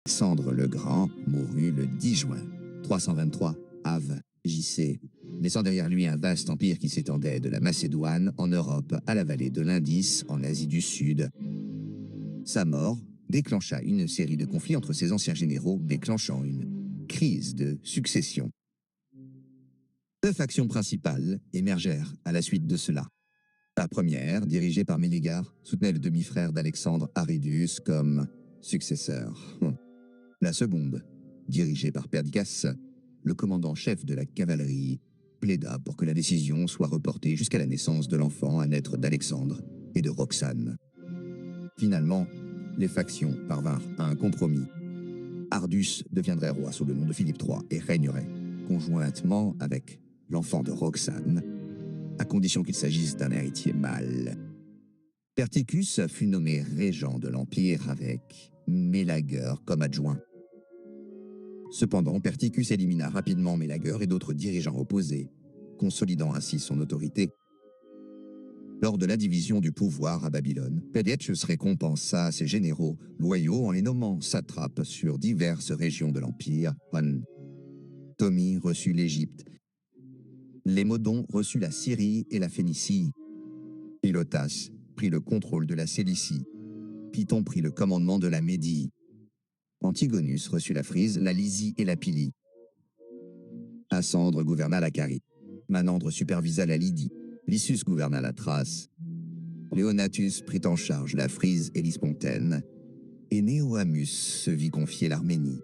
Alexandre le Grand mourut le 10 juin 323 Av. JC, laissant derrière lui un vaste empire qui s'étendait de la Macédoine en Europe à la vallée de l'Indus en Asie du Sud. Sa mort déclencha une série de conflits entre ses anciens généraux, déclenchant une crise de succession. Deux factions principales émergèrent à la suite de cela. La première, dirigée par Mélégar, soutenait le demi-frère d'Alexandre, Aridius, comme successeur. La seconde, dirigée par Perdiccas, le commandant-chef de la cavalerie, plaida pour que la décision soit reportée jusqu'à la naissance de l'enfant à naître d'Alexandre et de Roxane. Finalement, les factions parvinrent à un compromis. Ardus deviendrait roi sous le nom de Philippe III et régnerait conjointement avec l'enfant de Roxane, à condition qu'il s'agisse d'un héritier mâle. Perdiccas fut nommé régent de l'Empire avec Mélagueur comme adjoint. Cependant, Perdiccas élimina rapidement Mélagueur et d'autres dirigeants opposés, consolidant ainsi son autorité. Lors de la division du pouvoir à Babylone, Perdiccas récompensa ses généraux loyaux en les nommant satrapes sur diverses régions de l'Empire. Ptolémée reçut l'Égypte. Lémodon reçut la Syrie et la Phénicie. Philotas prit le contrôle de la Cilicie. Python prit le commandement de la Médie. Antigonus reçut la Frise, la Lysie et la Pylie. Asandre gouverna la Carie. Manandre supervisa la Lydie. Lysius gouverna la Thrace. Léonatus prit en charge la Frise et l'Ispontaine. Et Néoamus se vit confier l'Arménie.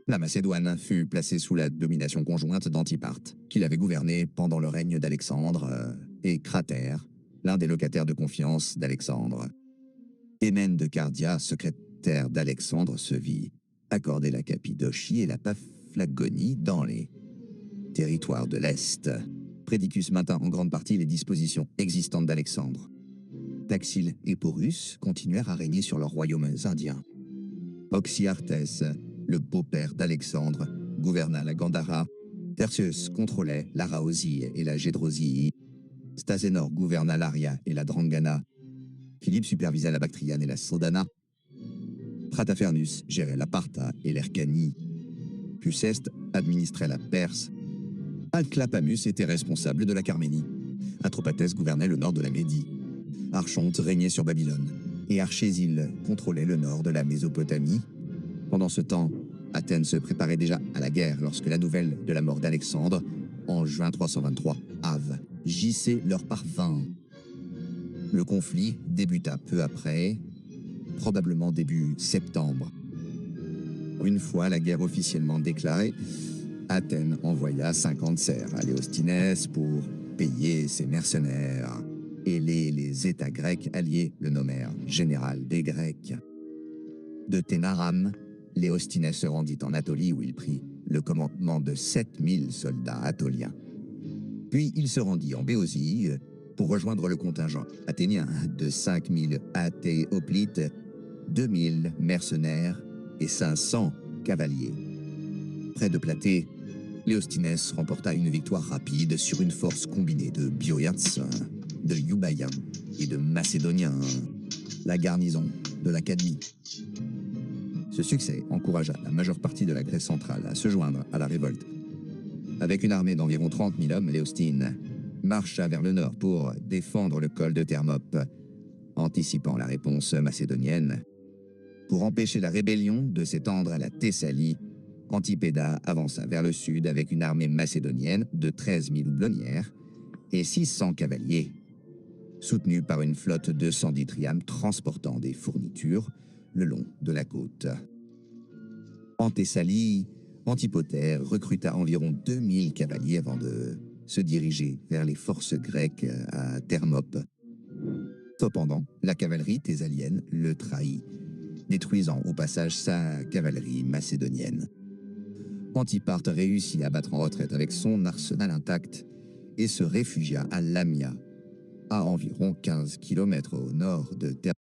La Macédoine fut placée sous la domination conjointe d'Antiparte, qu'il avait gouverné pendant le règne d'Alexandre, et Cratère, l'un des locataires de confiance d'Alexandre. Émène de Cardia, secrétaire d'Alexandre, se vit accorder la Cappadocie et la Paphlagonie dans les territoires de l'Est. Perdiccas maintint en grande partie les dispositions existantes d'Alexandre. Taxile et Porus continuèrent à régner sur leurs royaumes indiens. Oxyartès, le beau-père d'Alexandre, gouverna la Gandhara. Tertius contrôlait l'Araosie et la Gédrosie. Stazénor gouverna l'Aria et la Drangana. Philippe supervisa la Bactriane et la Sodana. Pratafernus gérait la Partha et l'Hercanie. Puceste administrait la Perse. Alclapamus était responsable de la Carménie. Atropatès gouvernait le nord de la Médie. Archonte régnait sur Babylone. Et Archésil contrôlait le nord de la Mésopotamie. Pendant ce temps, Athènes se préparait déjà à la guerre lorsque la nouvelle de la mort d'Alexandre, en juin 323, Av. JC leur parvint. Le conflit débuta peu après, probablement début septembre. Une fois la guerre officiellement déclarée, Athènes envoya 50 serfs à Léostinès pour payer ses mercenaires. Et les États grecs alliés le nommèrent général des Grecs. De Ténaram, Léostinès se rendit en Anatolie où il prit le commandement de 7000 soldats attoliens. Puis il se rendit en Béotie pour rejoindre le contingent athénien de 5000 Athéoplites, 2000 mercenaires et 500 cavaliers. Près de Platée, Léostinès remporta une victoire rapide sur une force combinée de Boïards, de Eubaïens et de Macédoniens, la garnison de l'Académie. Ce succès encouragea la majeure partie de la Grèce centrale à se joindre à la révolte. Avec une armée d'environ 30 000 hommes, Léostine marcha vers le nord pour défendre le col de Thermopyles, anticipant la réponse macédonienne. Pour empêcher la rébellion de s'étendre à la Thessalie, Antipéda avança vers le sud avec une armée macédonienne de 13 000 houblonnières et 600 cavaliers, soutenus par une flotte de 110 triames transportant des fournitures le long de la côte. En Thessalie, Antipater recruta environ 2000 cavaliers avant de se diriger vers les forces grecques à Thermopyles. Cependant, la cavalerie thessalienne le trahit, détruisant au passage sa cavalerie macédonienne. Antiparte réussit à battre en retraite avec son arsenal intact et se réfugia à Lamia, à environ 15 km au nord de Thermopyles.